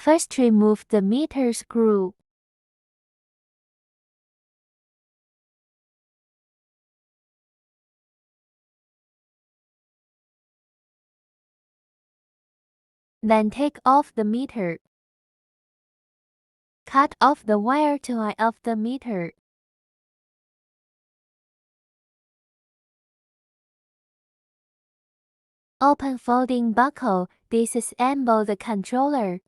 First, remove the meter screw. Then take off the meter. Cut off the wire to line of the meter. Open folding buckle, disassemble the controller.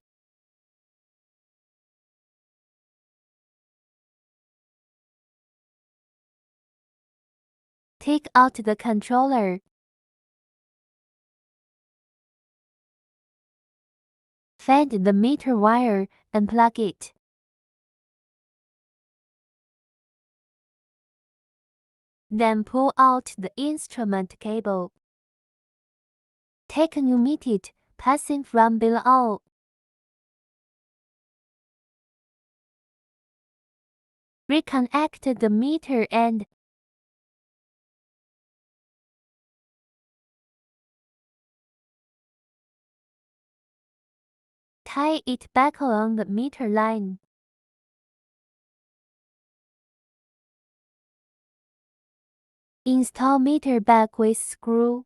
Take out the controller. Find the meter wire and plug it. Then pull out the instrument cable. Take a new meter passing from below. Reconnect the meter and tie it back along the meter line. Install meter back with screw.